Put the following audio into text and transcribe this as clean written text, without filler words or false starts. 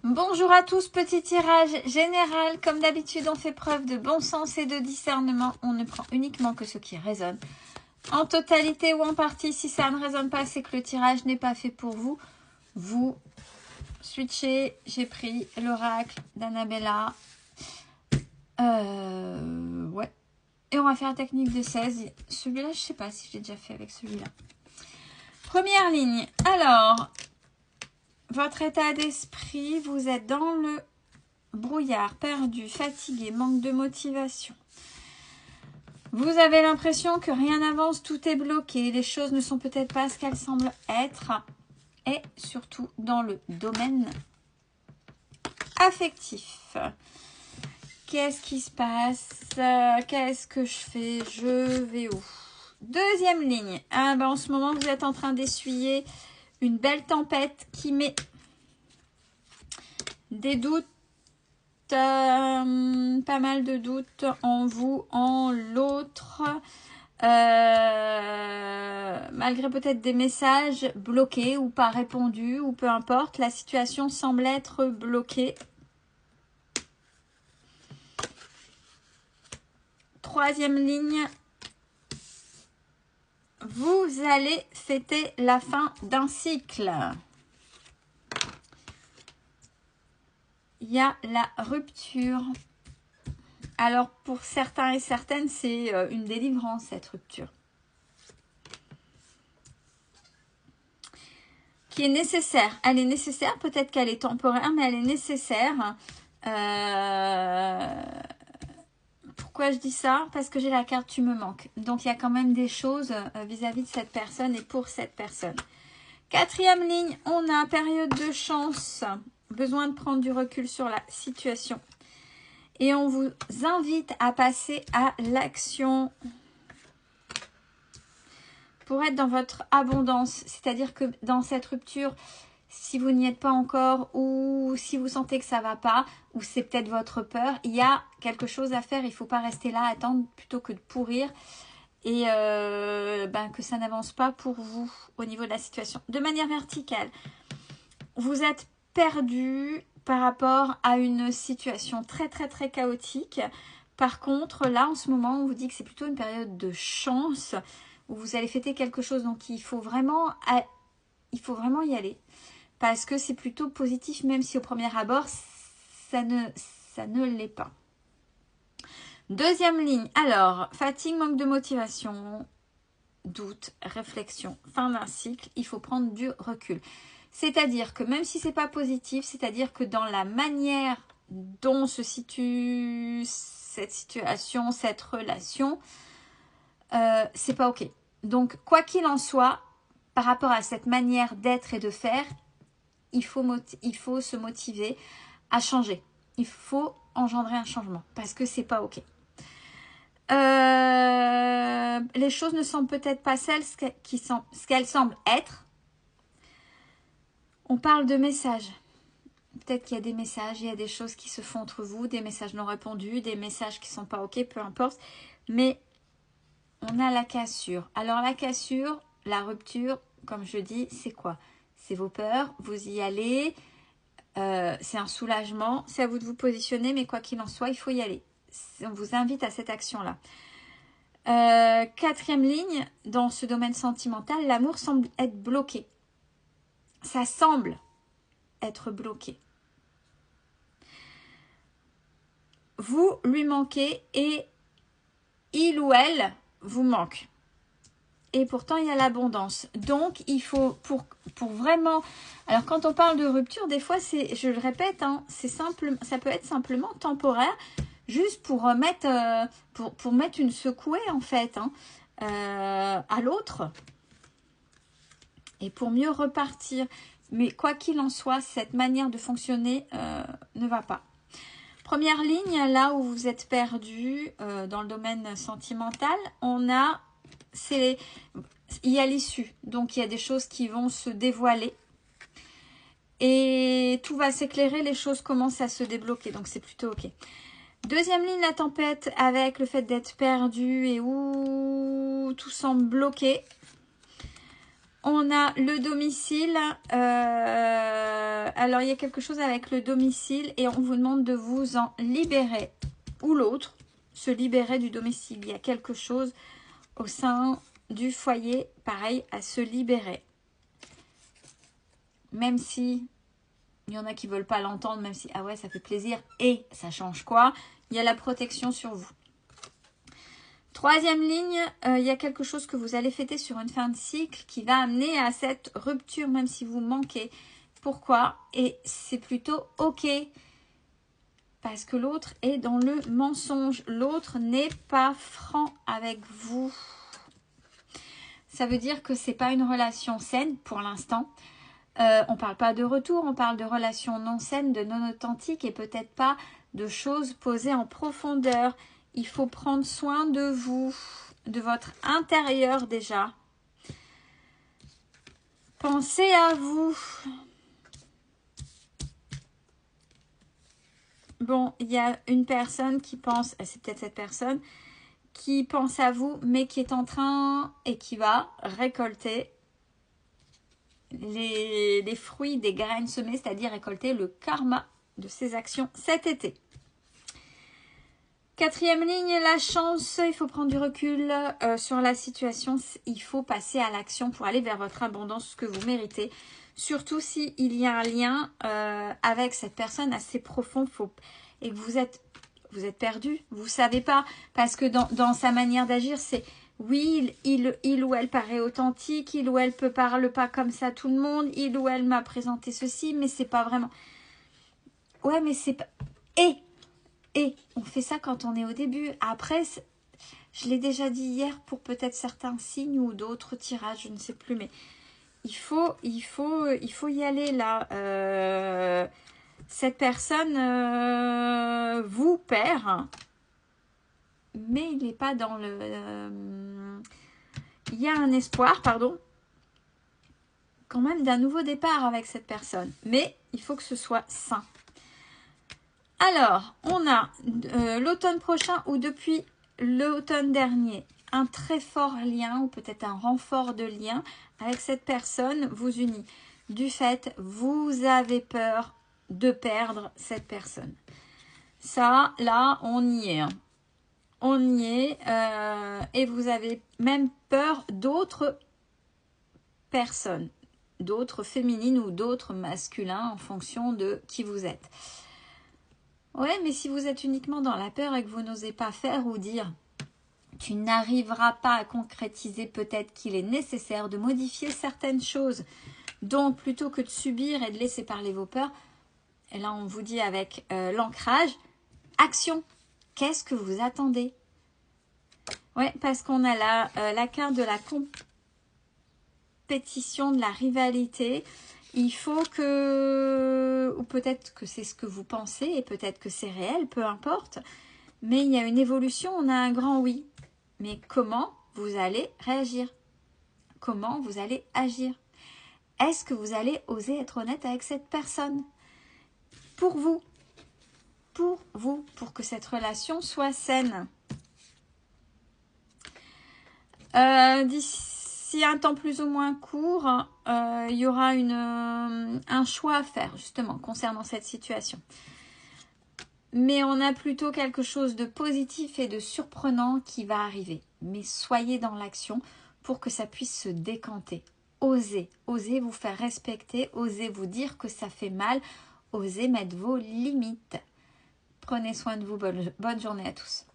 Bonjour à tous, petit tirage général. Comme d'habitude, on fait preuve de bon sens et de discernement. On ne prend uniquement que ce qui résonne. En totalité ou en partie, si ça ne résonne pas, c'est que le tirage n'est pas fait pour vous. Vous switchez. J'ai pris l'oracle d'Annabella. Ouais. Et on va faire la technique de 16. Celui-là, je ne sais pas si j'ai déjà fait avec celui-là. Première ligne. Alors, votre état d'esprit, vous êtes dans le brouillard, perdu, fatigué, manque de motivation. Vous avez l'impression que rien n'avance, tout est bloqué. Les choses ne sont peut-être pas ce qu'elles semblent être. Et surtout dans le domaine affectif. Qu'est-ce qui se passe? Qu'est-ce que je fais? Je vais où? Deuxième ligne. Ah ben en ce moment, vous êtes en train d'essuyer une belle tempête qui met des doutes, pas mal de doutes en vous, en l'autre. Malgré peut-être des messages bloqués ou pas répondus, ou peu importe, la situation semble être bloquée. Troisième ligne. Vous allez fêter la fin d'un cycle. Il y a la rupture. Alors, pour certains et certaines, c'est une délivrance, cette rupture. Qui est nécessaire. Elle est nécessaire, peut-être qu'elle est temporaire, mais elle est nécessaire. Pourquoi je dis ça? Parce que j'ai la carte « Tu me manques ». Donc, il y a quand même des choses vis-à-vis de cette personne et pour cette personne. Quatrième ligne, on a période de chance. Besoin de prendre du recul sur la situation. Et on vous invite à passer à l'action pour être dans votre abondance. C'est-à-dire que dans cette rupture, si vous n'y êtes pas encore ou si vous sentez que ça ne va pas ou c'est peut-être votre peur, il y a quelque chose à faire. Il ne faut pas rester là, attendre plutôt que de pourrir et que ça n'avance pas pour vous au niveau de la situation. De manière verticale, vous êtes perdu par rapport à une situation très très très chaotique. Par contre, là en ce moment, on vous dit que c'est plutôt une période de chance où vous allez fêter quelque chose. Donc il faut vraiment y aller parce que c'est plutôt positif, même si au premier abord, ça ne l'est pas. Deuxième ligne, alors, fatigue, manque de motivation, doute, réflexion, fin d'un cycle, il faut prendre du recul. C'est-à-dire que même si c'est pas positif, c'est-à-dire que dans la manière dont se situe cette situation, cette relation, c'est pas ok. Donc, quoi qu'il en soit, par rapport à cette manière d'être et de faire, il faut se motiver à changer. Il faut engendrer un changement parce que c'est pas ok. Les choses ne sont peut-être pas ce qu'elles semblent être. On parle de messages. Peut-être qu'il y a des messages, il y a des choses qui se font entre vous, des messages non répondus, des messages qui ne sont pas ok, peu importe. Mais on a la cassure. Alors la cassure, la rupture, comme je dis, c'est quoi? C'est vos peurs, vous y allez, c'est un soulagement, c'est à vous de vous positionner, mais quoi qu'il en soit, il faut y aller. On vous invite à cette action-là. Quatrième ligne, dans ce domaine sentimental, l'amour semble être bloqué. Ça semble être bloqué. Vous lui manquez et il ou elle vous manque. Et pourtant, il y a l'abondance. Donc, il faut, pour vraiment... Alors, quand on parle de rupture, des fois, je le répète, hein, ça peut être simplement temporaire, juste pour mettre une secouée, en fait, hein, à l'autre. Et pour mieux repartir. Mais quoi qu'il en soit, cette manière de fonctionner ne va pas. Première ligne, là où vous êtes perdu dans le domaine sentimental, il y a l'issue. Donc, il y a des choses qui vont se dévoiler. Et tout va s'éclairer, les choses commencent à se débloquer. Donc, c'est plutôt ok. Deuxième ligne, la tempête avec le fait d'être perdu et où tout semble bloqué. On a le domicile. Alors, il y a quelque chose avec le domicile et on vous demande de vous en libérer. Ou l'autre, se libérer du domicile. Il y a quelque chose au sein du foyer, pareil, à se libérer. Même si il y en a qui ne veulent pas l'entendre, même si, ah ouais, ça fait plaisir. Et ça change quoi? Il y a la protection sur vous. Troisième ligne, il y a quelque chose que vous allez fêter sur une fin de cycle qui va amener à cette rupture, même si vous manquez. Pourquoi? Et c'est plutôt OK. Parce que l'autre est dans le mensonge. L'autre n'est pas franc avec vous. Ça veut dire que ce n'est pas une relation saine pour l'instant. On ne parle pas de retour, on parle de relations non saines, de non authentiques et peut-être pas de choses posées en profondeur. Il faut prendre soin de vous, de votre intérieur déjà. Pensez à vous. Bon, il y a une personne qui pense, c'est peut-être cette personne, qui pense à vous, mais qui est en train et qui va récolter les fruits des graines semées, c'est-à-dire récolter le karma de ses actions cet été. Quatrième ligne, la chance, il faut prendre du recul sur la situation, il faut passer à l'action pour aller vers votre abondance, ce que vous méritez. Surtout s'il y a un lien avec cette personne assez profond et que vous êtes perdu, vous ne savez pas, parce que dans sa manière d'agir, c'est oui, il ou elle paraît authentique, il ou elle parle pas comme ça à tout le monde, il ou elle m'a présenté ceci, mais c'est pas vraiment. Ouais, mais c'est pas... Et on fait ça quand on est au début. Après, je l'ai déjà dit hier pour peut-être certains signes ou d'autres tirages, je ne sais plus. Mais il faut y aller là. Cette personne vous perd, mais il n'est pas dans le... il y a un espoir, pardon, quand même d'un nouveau départ avec cette personne. Mais il faut que ce soit sain. Alors, on a l'automne prochain ou depuis l'automne dernier, un très fort lien ou peut-être un renfort de lien avec cette personne vous unit. Du fait, vous avez peur de perdre cette personne. Ça, là, on y est. Hein. On y est et vous avez même peur d'autres personnes, d'autres féminines ou d'autres masculins en fonction de qui vous êtes. Ouais, mais si vous êtes uniquement dans la peur et que vous n'osez pas faire ou dire, tu n'arriveras pas à concrétiser, peut-être qu'il est nécessaire de modifier certaines choses. Donc, plutôt que de subir et de laisser parler vos peurs, et là, on vous dit avec l'ancrage, action. Qu'est-ce que vous attendez? Ouais, parce qu'on a la carte de la compétition, de la rivalité. Il faut que, ou peut-être que c'est ce que vous pensez, et peut-être que c'est réel, peu importe. Mais il y a une évolution, on a un grand oui. Mais comment vous allez réagir? Comment vous allez agir? Est-ce que vous allez oser être honnête avec cette personne? Pour vous, pour que cette relation soit saine. D'ici un temps plus ou moins court, il y aura un choix à faire justement concernant cette situation. Mais on a plutôt quelque chose de positif et de surprenant qui va arriver. Mais soyez dans l'action pour que ça puisse se décanter. Osez vous faire respecter, osez vous dire que ça fait mal, osez mettre vos limites. Prenez soin de vous, bonne journée à tous.